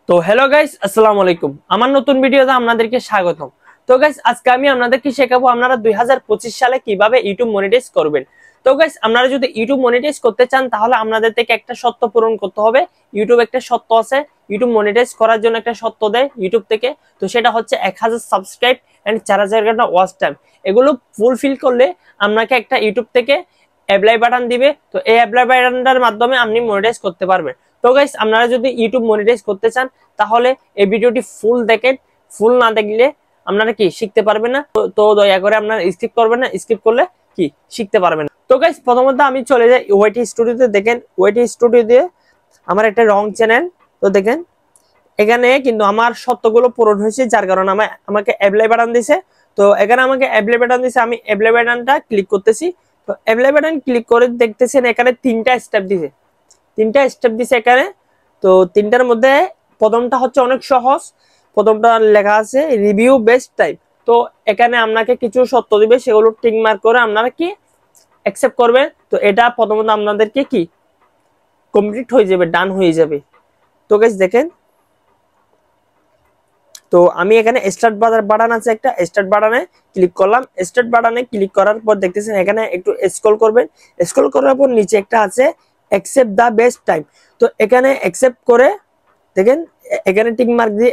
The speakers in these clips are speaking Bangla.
তো হ্যালো গাইস, আসসালামু আলাইকুম। আমার নতুন ভিডিওতে আপনাদেরকে স্বাগতম। তো গাইস, আজকে আমি আপনাদেরকে শেখাবো আপনারা 2025 সালে কিভাবে ইউটিউব মনিটাইজ করবেন। তো গাইস, আপনারা যদি ইউটিউব মনিটাইজ করতে চান তাহলে আপনাদের থেকে একটা শর্ত পূরণ করতে হবে। ইউটিউব একটা শর্ত আছে, ইউটিউব মনিটাইজ করার জন্য একটা শর্ত দেয় ইউটিউব থেকে। তো সেটা হচ্ছে 1000 সাবস্ক্রাইব এন্ড 4000 ঘন্টা ওয়াচ টাইম। এগুলো ফুলফিল করলে আপনাকে একটা ইউটিউব থেকে অ্যাপ্লাই বাটন দিবে। তো এই অ্যাপ্লাই বাটনটার মাধ্যমে আপনি মনিটাইজ করতে পারবেন। তো গাইস, আপনারা যদি ইউটিউব মনিটাইজ করতে চান তাহলে এই ভিডিওটি ফুল দেখেন। ফুল না দেখলে আপনারা কি শিখতে পারবেন না। তো দয়া করে আপনারা স্কিপ করবেন না, স্কিপ করলে কি শিখতে পারবেন না। তো গাইস, প্রথমত আমি চলে যাই ওয়াইটি স্টুডিওতে। দেখেন ওয়াইটি স্টুডিও দিয়ে আমার একটা রং চ্যানেল। তো দেখেন এখানে কিন্তু আমার শর্তগুলো পূরণ হয়েছে, যার কারণে আমাকে অ্যাপ্লাই বাটন দিছে। তো এখানে আমাকে অ্যাপ্লাই বাটন দিছে, আমি অ্যাপ্লাই বাটনটা ক্লিক করতেছি। তো অ্যাপ্লাই বাটন ক্লিক করে দেখতেছেন এখানে তিনটা স্টেপ দিছে এখানে। তো তিনটার মধ্যে প্রথমটা হচ্ছে অনেক সহজ। প্রথমটা লেখা আছে রিভিউ বেস্ট টাইপ। তো এখানে আপনাকে কিছু শর্ত দিবে, সেগুলো টিক মার্ক করে আপনারা কি অ্যাকসেপ্ট করবেন। তো এটা প্রথমত আপনাদেরকে কি কমপ্লিট হয়ে যাবে, ডান হয়ে যাবে। তো গাইস দেখেন, তো আমি এখানে স্টার্ট বাটন আছে একটা, স্টার্ট বাটনে ক্লিক করলাম। স্টার্ট বাটনে ক্লিক করার পর দেখতেছেন এখানে একটু স্ক্রল করবেন। স্ক্রল করার পর নিচে একটা আছে অ্যাকসেপ্ট দা বেস্ট টাইম। তো এখানে অ্যাকসেপ্ট করে দেখেন, এখানে টিক মার্ক দিয়ে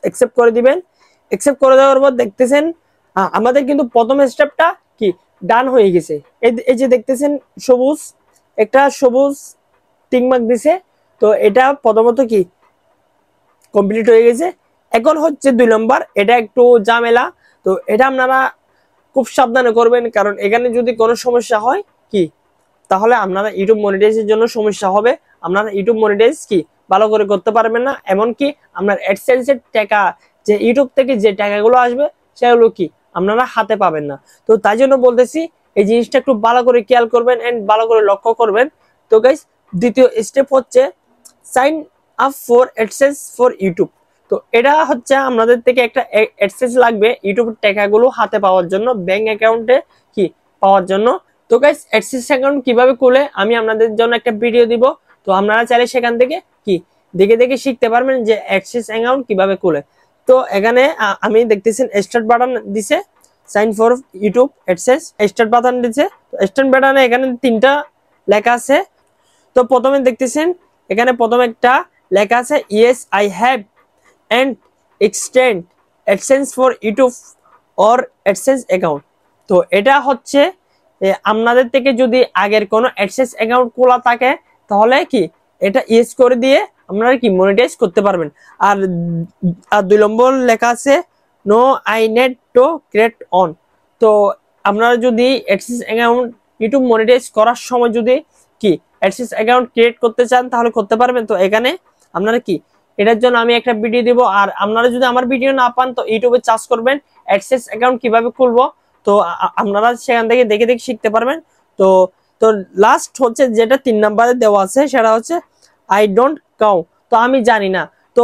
অ্যাকসেপ্ট করে দিবেন। অ্যাকসেপ্ট করে দেওয়ার পর দেখতেছেন আমাদের কিন্তু প্রথম স্টেপটা কি ডান হয়ে গেছে। এই যে দেখতেছেন সবুজ, একটা সবুজ টিক মার্ক দিছে। তো এটা প্রথমত কি কমপ্লিট হয়ে গেছে। এখন হচ্ছে 2 নম্বর, এটা একটু ঝামেলা। তো এটা আপনারা খুব সাবধানে করবেন, কারণ এখানে যদি কোনো সমস্যা হয় কি তাহলে আপনারা ইউটিউব মনিটাইজের জন্য সমস্যা হবে। আপনারা ইউটিউব মনিটাইজ কি ভালো করে করতে পারবেন না। এমনকি আপনার অ্যাডসেন্সের টাকা, যে ইউটিউব থেকে যে টাকাগুলো আসবে সেগুলো কি আপনারা হাতে পাবেন না। তো তাই জন্য বলতেছি এই জিনিসটা একটু ভালো করে খেয়াল করবেন এন্ড ভালো করে লক্ষ্য করবেন। তো গাইস, দ্বিতীয় স্টেপ হচ্ছে sign up for AdSense for YouTube. তো এটা হচ্ছে আপনাদের থেকে একটা অ্যাডসেন্স লাগবে ইউটিউব টাকাগুলো হাতে পাওয়ার জন্য, ব্যাংক অ্যাকাউন্টে কি পাওয়ার জন্য। তো গাইস, অ্যাডসেন্স অ্যাকাউন্ট কিভাবে খুলে আমি আপনাদের জন্য একটা ভিডিও দিব। তো আপনারা চাইলে সেখান থেকে কি দেখে দেখে শিখতে পারবেন যে অ্যাডসেন্স অ্যাকাউন্ট কিভাবে খুলে। তো এখানে আমি দেখতেছেন স্টার্ট বাটন দিছে, sign for YouTube AdSense start button দিছে। তো স্টার্ট বাটনে এখানে তিনটা লেখা আছে। তো প্রথমে দেখতেছেন এখানে প্রথমে একটা লেখা আছে yes I have and extend AdSense for YouTube or AdSense account. তো এটা হচ্ছে আপনাদের থেকে যদি আগের কোনো অ্যাডসেন্স অ্যাকাউন্ট খোলা থাকে তাহলে কি এটা ইয়েস করে দিয়ে আপনারা কি মনিটাইজ করতে পারবেন। আর 2 নম্বর লেখা আছে no I need to create one. তো আপনারা যদি অ্যাডসেন্স অ্যাকাউন্ট ইউটিউব মনিটাইজ করার সময় যদি কি অ্যাডসেন্স অ্যাকাউন্ট ক্রিয়েট করতে চান তাহলে করতে পারবেন। তো এখানে আপনারা কি এটার জন্য আমি একটা ভিডিও দিব। আর আপনারা যদি আমার ভিডিও না পান তো ইউটিউবে সার্চ করবেন অ্যাডসেন্স অ্যাকাউন্ট কিভাবে খুলবো। তো আপনারা সেখান থেকে দেখে দেখে শিখতে পারবেন। তো তো লাস্ট হচ্ছে যেটা 3 নম্বরে দেওয়া আছে সেটা হচ্ছে আই ডোন্ট কাউন্ট। তো আমি জানি না। তো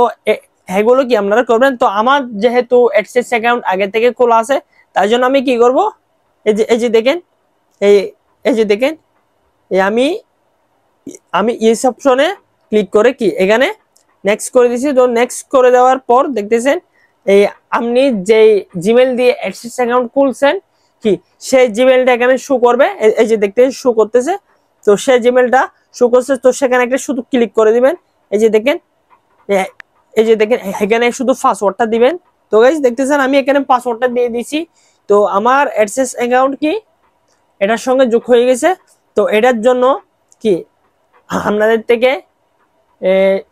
এগুলো কি আপনারা করবেন। তো আমার যেহেতু অ্যাডসেন্স অ্যাকাউন্ট আগে থেকে খোলা আছে তাই জন্য আমি কি করব, এই যে দেখেন, এই যে দেখেন আমি ইয়েস অপশনে ক্লিক করে কি এখানে নেক্সট করে দিছি। তো নেক্সট করে দেওয়ার পর দেখতেছেন এই আপনি যে জিমেল দিয়ে অ্যাডসেন্স অ্যাকাউন্ট খুলছেন কি সেই জিমেলটা এখানে শো করবে। এই যে দেখতে শো করতেছে। তো সেই জিমেলটা শো করছে। তো সেখানে একটা শুধু ক্লিক করে দিবেন। এই যে দেখেন, এখানে শুধু পাসওয়ার্ডটা দিবেন। তো গাইস দেখতেছেন আমি এখানে পাসওয়ার্ডটা দিয়ে দিছি। তো আমার অ্যাডসেন্স অ্যাকাউন্ট কি এটার সঙ্গে যোগ হয়ে গেছে। তো এটার জন্য কি আপনাদের থেকে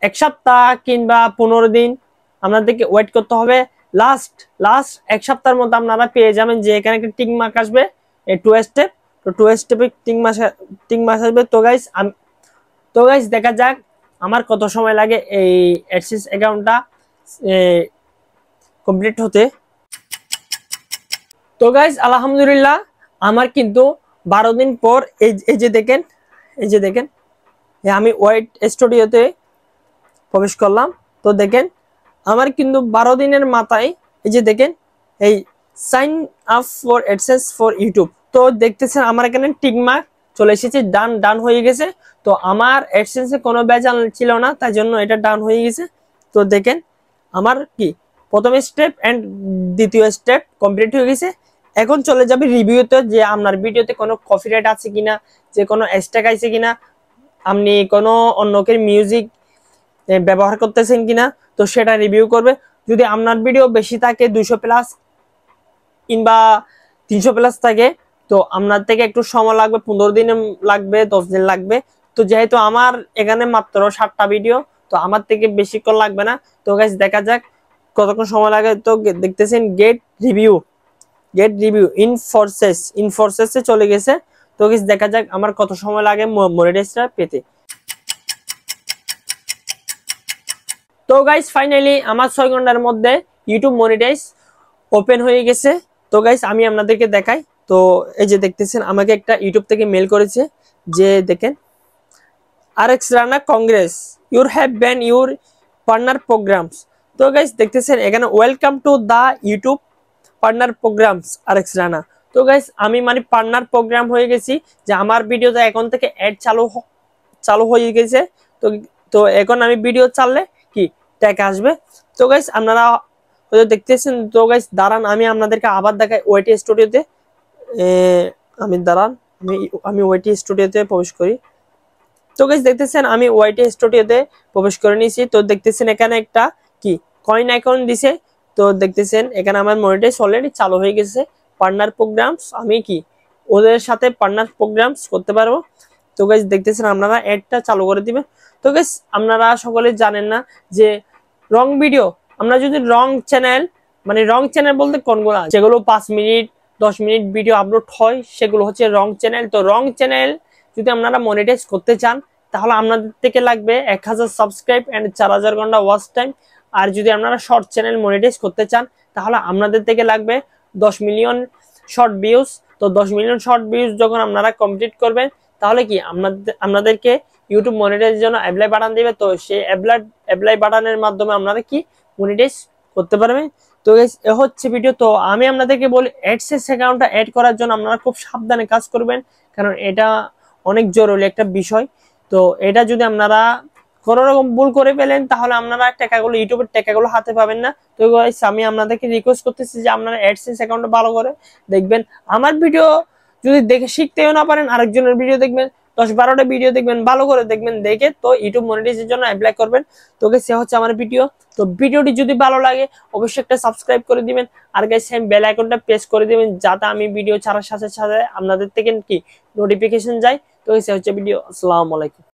1 সপ্তাহ কিংবা 15 দিন আপনাদেরকে ওয়েট করতে হবে। লাস্ট 1 সপ্তাহের মধ্যে আপনারা পেয়ে যাবেন যে এখানে একটা টিক মার্ক আসবে 2 স্টেপ। তো 2 স্টেপে টিক মার্ক আসবে। তো গাইস দেখা যাক আমার কত সময় লাগে এই অ্যাডসেন্স অ্যাকাউন্টটা কমপ্লিট হতে। তো গাইস আলহামদুলিল্লাহ আমার কিন্তু 12 দিন পর এই যে দেখেন আমি ওয়াইট স্টুডিওতে প্রবেশ করলাম। তো দেখেন আমার কিন্তু 12 দিনের মাথায় এই যে দেখেন এই sign up for AdSense for YouTube. তো দেখতেছেন আমার এখানে টিক মার্ক চলে এসেছে, ডান হয়ে গেছে। তো আমার অ্যাডসেন্সে কোনো ভেজাল ছিল না, তাই জন্য এটা ডান হয়ে গেছে। তো দেখেন আমার কি প্রথম স্টেপ এন্ড দ্বিতীয় স্টেপ কমপ্লিট হয়ে গেছে। এখন চলে যাবে রিভিউতে, যে আপনার ভিডিওতে কোনো কপিরাইট আছে কিনা, যে কোনো স্ট্যাক আছে কিনা, আপনি কোনো অন্যকে মিউজিক ব্যবহার করতেছেন কিনা, তো সেটা রিভিউ করবে। যদি আপনার ভিডিও বেশি থাকে 200 প্লাস কিংবা 300 প্লাস থাকে, তো আপনার থেকে একটু সময় লাগবে, 15 দিন লাগবে, 10 দিন লাগবে। তো যেহেতু আমার এখানে মাত্র 7টা ভিডিও, তো আমার থেকে বেশিক্ষণ লাগবে না। তো গাইস দেখা যাক কতক্ষণ সময় লাগে। তো দেখতেছেন গেট রিভিউ ইনফোর্সেসে চলে গেছে। তো গাইস দেখা যাক আমার কত সময় লাগে মনিটাইজটা পেতে। তো গাইস ফাইনালি আমার 6 ঘন্টার মধ্যে ইউটিউব মনিটাইজ ওপেন হয়ে গেছে। তো গাইস আমি আপনাদেরকে দেখাই। তো এই যে দেখতেছেন আমাকে একটা ইউটিউব থেকে মেল করেছে, যে দেখেন RX Rana congrats your have been your partner programs. তো গাইস দেখতেছেন এখানে welcome to the YouTube partner programs RX Rana. তো গাইস আমি মানে পার্টনার প্রোগ্রাম হয়ে গেছি, যে আমার ভিডিওতে এখন থেকে অ্যাড চালু হয়ে গেছে। তো তো এখন আমি ভিডিও চাললে কি ট্যাগ আসবে। তো গাইস আপনারা দেখতেছেন। তো গাইস দাঁড়ান আমি আপনাদেরকে আবার দেখাই ওয়াইটি স্টুডিওতে। দাঁড়ান আমি ওয়াইটি স্টুডিওতে প্রবেশ করি। তো গাইস দেখতেছেন আমি ওয়াইটি স্টুডিওতে প্রবেশ করে নিয়েছি। তো দেখতেছেন এখানে একটা কি কয়েন আইকন দিছে। তো দেখতেছেন এখানে আমার মনিটাইজ অলরেডি চালু হয়ে গেছে। পার্টনার প্রোগ্রামস আমি কি ওদের সাথে পার্টনার প্রোগ্রামস করতে পারবো। তো গাইস দেখতেছেন আপনারা অ্যাডটা চালু করে দিবেন। তো গাইস আপনারা সকলে জানেন না যে রং ভিডিও, আমরা যদি রং চ্যানেল বলতে কোনগুলো, যেগুলো 5 মিনিট 10 মিনিট ভিডিও আপলোড হয় সেগুলো হচ্ছে রং চ্যানেল। তো রং চ্যানেল যদি আপনারা মনিটাইজ করতে চান, তাহলে আপনাদের থেকে লাগবে 1000 সাবস্ক্রাইব এন্ড 4000 ঘন্টা ওয়াচ টাইম। আর যদি আপনারা শর্ট চ্যানেল মনিটাইজ করতে চান, তাহলে আপনাদের থেকে লাগবে 10 মিলিয়ন শর্ট ভিউজ। তো 10 মিলিয়ন শর্ট ভিউজ যখন আপনারা কমপ্লিট করবেন, তাহলে কি আপনাদেরকে ইউটিউব মনিটাইজের জন্য অ্যাপ্লাই বাটন দিবে। তো সেই অ্যাপ্লাই বাটনের মাধ্যমে আপনারা কি মনিটাইজ করতে পারবেন। তো গাইস এ হচ্ছে ভিডিও। তো আমি আপনাদেরকে বলি অ্যাডসেন্স অ্যাকাউন্টটা অ্যাড করার জন্য আপনারা খুব সাবধানে কাজ করবেন, কারণ এটা অনেক জরুরি একটা বিষয়। তো এটা যদি আপনারা কোনো রকম ভুল করে ফেলেন, তাহলে আপনারা টাকাগুলো ইউটিউবের টাকাগুলো হাতে পাবেন না। তো গাইস আমি আপনাদেরকে রিকোয়েস্ট করতেছি যে আপনারা অ্যাডসেন্স অ্যাকাউন্টটা ভালো করে দেখবেন। আমার ভিডিও যদি দেখে শিখতেও না পারেন, আরেকজনের ভিডিও দেখবেন, 10-12টা ভিডিও দেখবেন, ভালো করে দেখবেন, দেখে তো ইউটিউব মনিটাইজের জন্য অ্যাপ্লাই করবেন। তো গাইস সে হচ্ছে আমার ভিডিও। তো ভিডিওটি যদি ভালো লাগে অবশ্যই একটা সাবস্ক্রাইব করে দিবেন, আর গাইস সেম বেল আইকনটা প্রেস করে দিবেন, যাতে আমি ভিডিও ছাড়ার সাথে সাথে আপনাদের থেকে কি নোটিফিকেশন যায়। তো গাইস সে হচ্ছে ভিডিও। আসসালামু আলাইকুম।